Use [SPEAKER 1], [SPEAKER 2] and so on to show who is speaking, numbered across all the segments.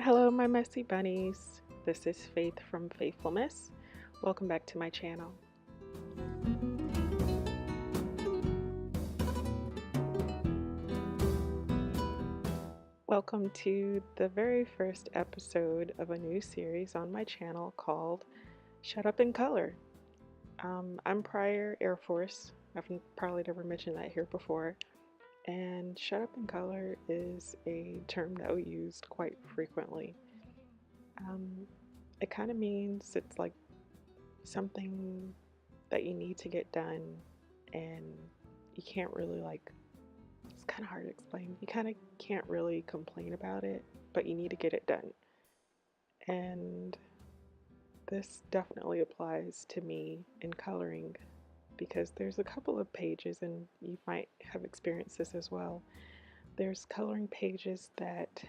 [SPEAKER 1] Hello, my messy bunnies. This is Faith from Faithfullmess. Welcome back to my channel. Welcome to the very first episode of a new series on my channel called Shut Up and Color. I'm prior Air Force. I've probably never mentioned that here before. And shut up and color is a term that we use quite frequently. It kind of means it's like something that you need to get done and you can't really it's kind of hard to explain. You kind of can't really complain about it, but you need to get it done. And this definitely applies to me in coloring because there's a couple of pages, and you might have experienced this as well. There's coloring pages that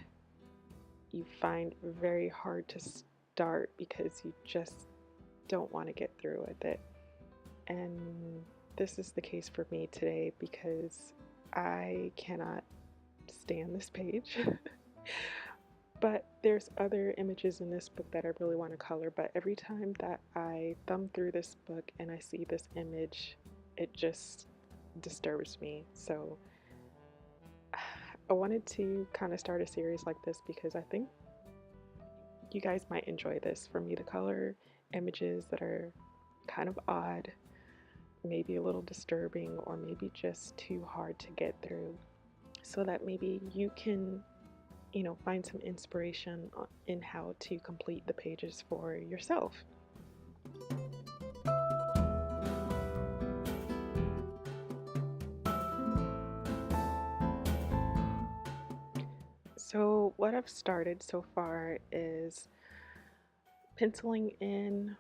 [SPEAKER 1] you find very hard to start because you just don't want to get through with it. And this is the case for me today because I cannot stand this page. But there's other images in this book that I really want to color, but every time that I thumb through this book and I see this image, it just disturbs me. So I wanted to kind of start a series like this because I think you guys might enjoy this, for me to color images that are kind of odd, maybe a little disturbing, or maybe just too hard to get through, so that maybe you can find some inspiration in how to complete the pages for yourself. So what I've started so far is penciling in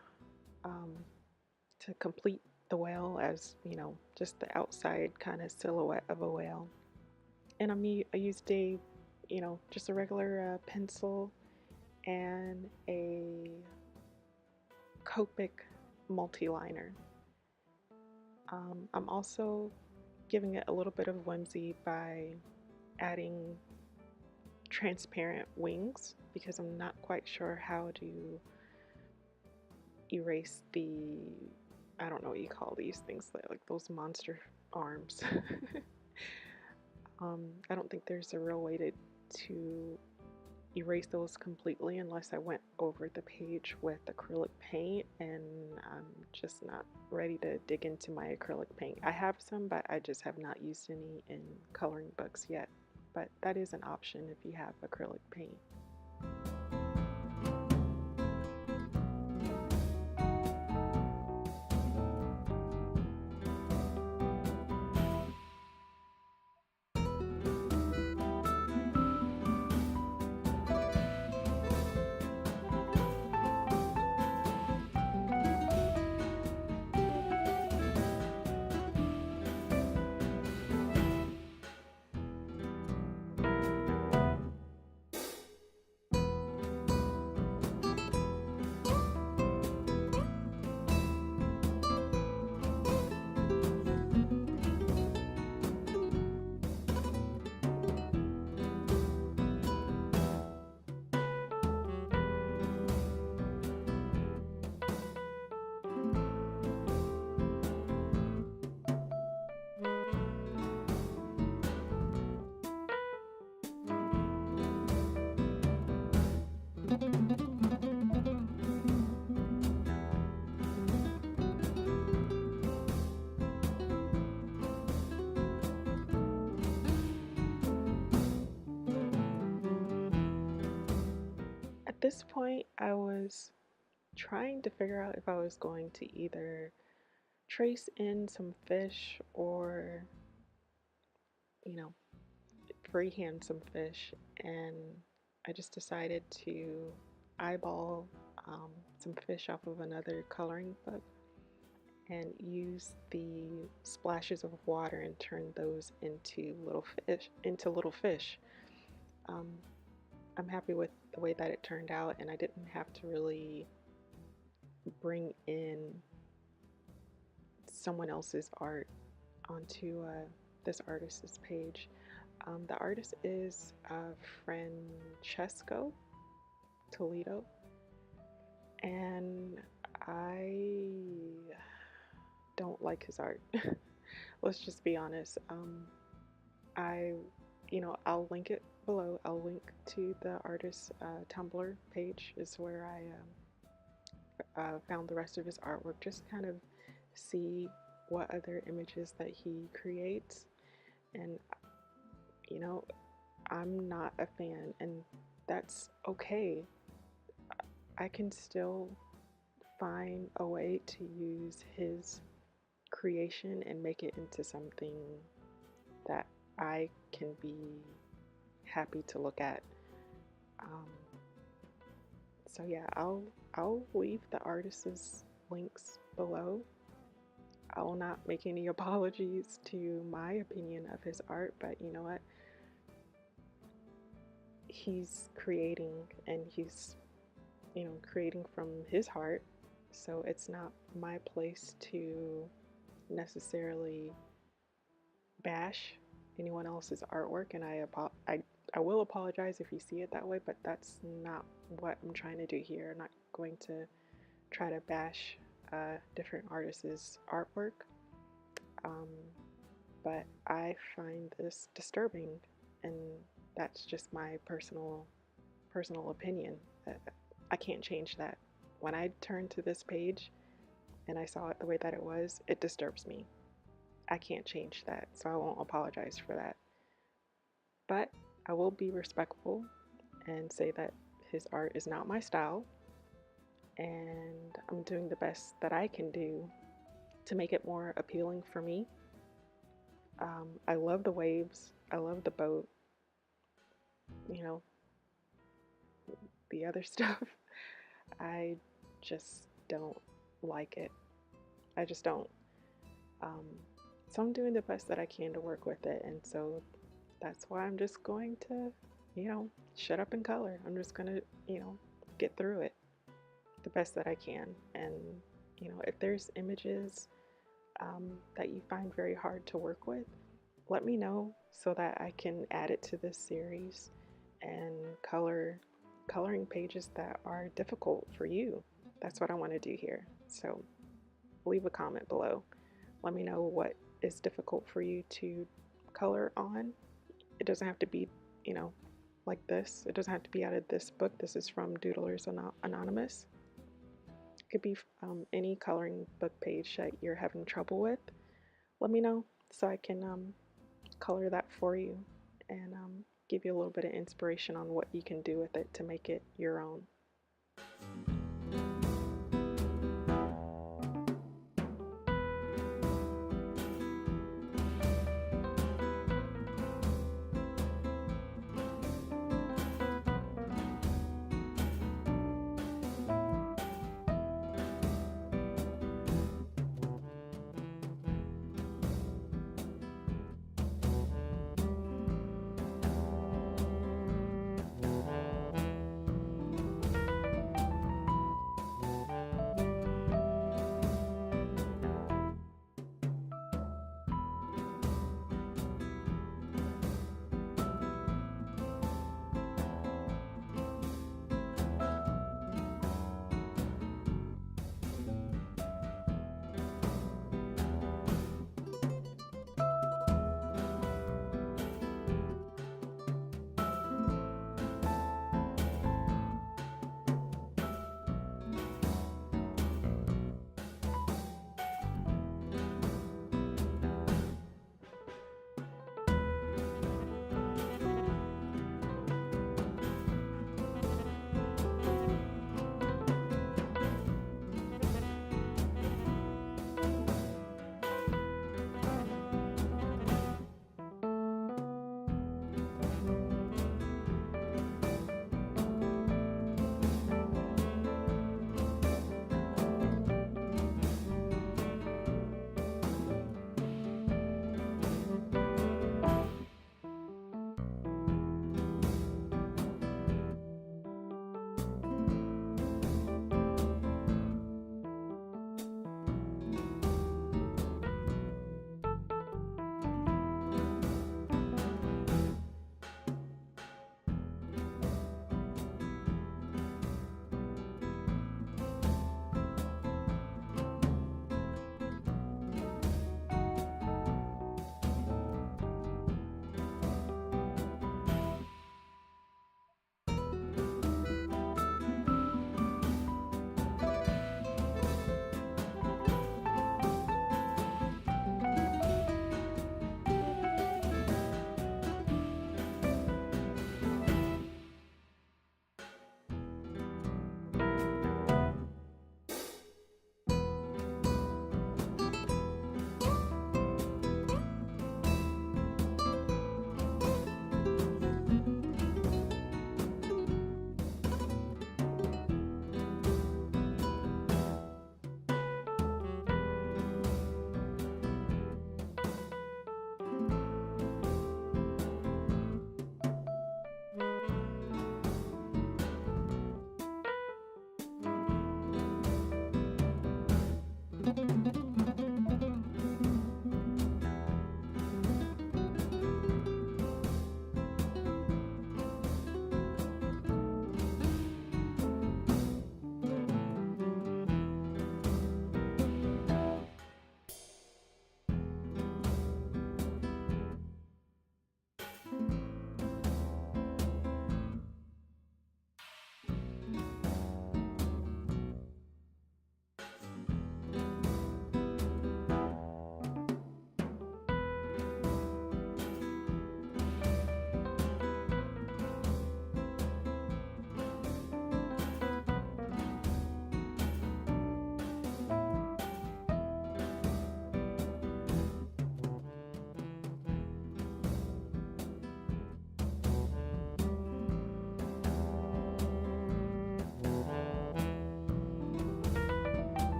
[SPEAKER 1] to complete the whale, as just the outside kind of silhouette of a whale. And I used just a regular pencil and a Copic multi-liner. I'm also giving it a little bit of whimsy by adding transparent wings because I'm not quite sure how to erase I don't know what you call these things, like those monster arms. I don't think there's a real way to erase those completely unless I went over the page with acrylic paint, and I'm just not ready to dig into my acrylic paint. I have some, but I just have not used any in coloring books yet, but that is an option if you have acrylic paint. At this point, I was trying to figure out if I was going to either trace in some fish or, freehand some fish, and I just decided to eyeball some fish off of another coloring book and use the splashes of water and turn those into little fish. Um, I'm happy with the way that it turned out, and I didn't have to really bring in someone else's art onto this artist's page. The artist is Francesco, TOLEDO, and I don't like his art. Let's just be honest. I, I'll link it below. I'll link to the artist's Tumblr page, is where I found the rest of his artwork. Just kind of see what other images that he creates, and I'm not a fan, and that's okay. I can still find a way to use his creation and make it into something that I can be happy to look at. So yeah, I'll leave the artist's links below. I will not make any apologies to my opinion of his art, but you know what? He's creating, and he's creating from his heart, so it's not my place to necessarily bash anyone else's artwork, and I will apologize if you see it that way, but that's not what I'm trying to do here. I'm not going to try to bash different artists' artwork, but I find this disturbing, and that's just my personal opinion. I can't change that. When I turned to this page and I saw it the way that it was, it disturbs me. I can't change that, so I won't apologize for that. But I will be respectful and say that his art is not my style, and I'm doing the best that I can do to make it more appealing for me. I love the waves, I love the boat, the other stuff. I just don't like it. I just don't. So I'm doing the best that I can to work with it, and so that's why I'm just going to, shut up and color. I'm just gonna, get through it the best that I can. And if there's images that you find very hard to work with, let me know so that I can add it to this series and coloring pages that are difficult for you. That's what I want to do here. So leave a comment below. Let me know what is difficult for you to color on. It doesn't have to be, like this. It doesn't have to be out of this book. This is from Doodlers Anonymous. It could be any coloring book page that you're having trouble with. Let me know so I can color that for you and give you a little bit of inspiration on what you can do with it to make it your own.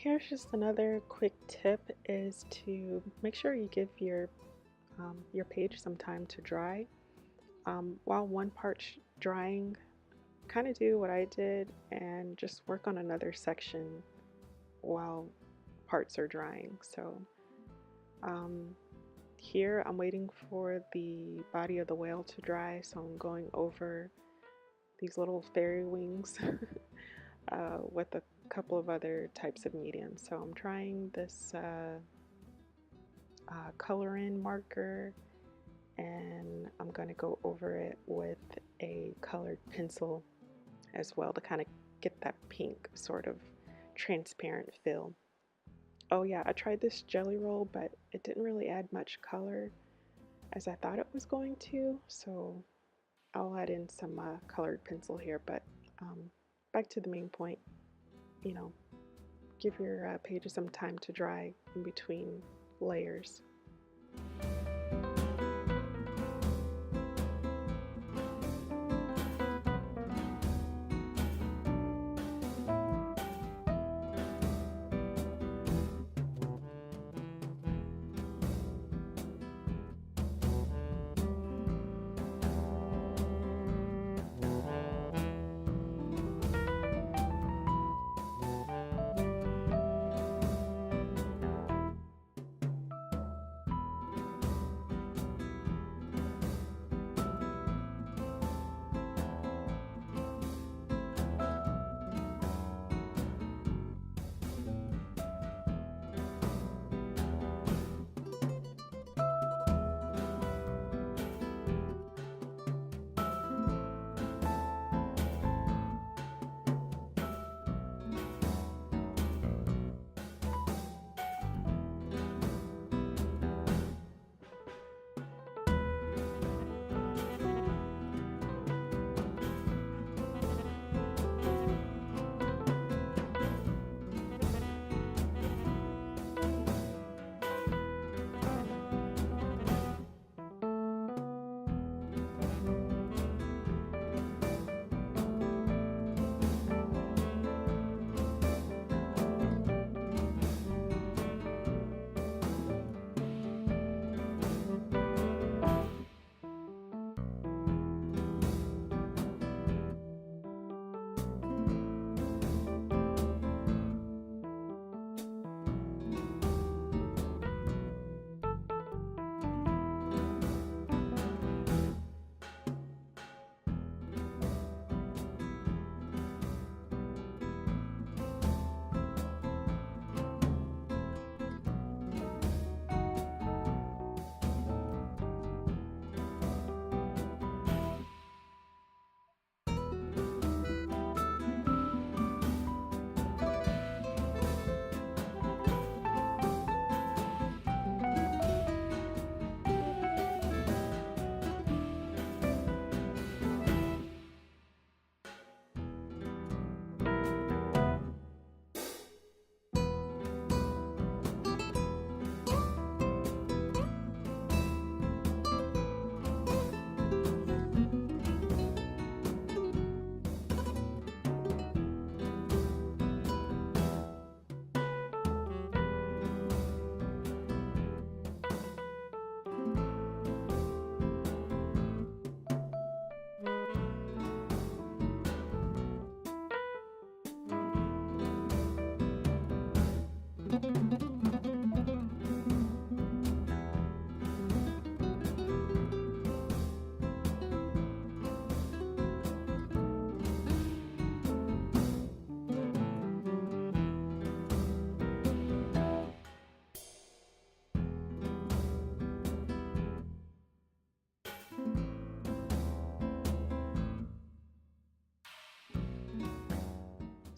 [SPEAKER 1] Here's just another quick tip is to make sure you give your page some time to dry. While one part's drying, kind of do what I did and just work on another section while parts are drying. So here I'm waiting for the body of the whale to dry, so I'm going over these little fairy wings with a couple of other types of mediums. So I'm trying this color in marker, and I'm going to go over it with a colored pencil as well to kind of get that pink sort of transparent feel. Oh yeah, I tried this jelly roll, but it didn't really add much color as I thought it was going to, so I'll add in some colored pencil here. But back to the main point, you know, give your pages some time to dry in between layers.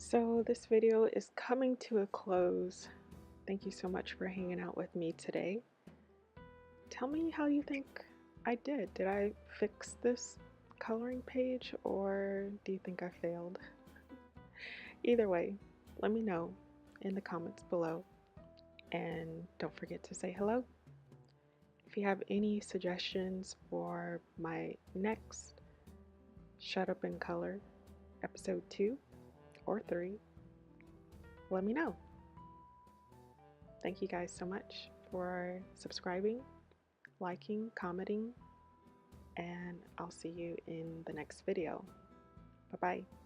[SPEAKER 1] So this video is coming to a close. Thank you so much for hanging out with me today. Tell me how you think I did. Did I fix this coloring page or do you think I failed? Either way, let me know in the comments below, and don't forget to say hello. If you have any suggestions for my next Shut Up and Color episode 2 or 3, let me know. Thank you guys so much for subscribing, liking, commenting, and I'll see you in the next video. Bye-bye.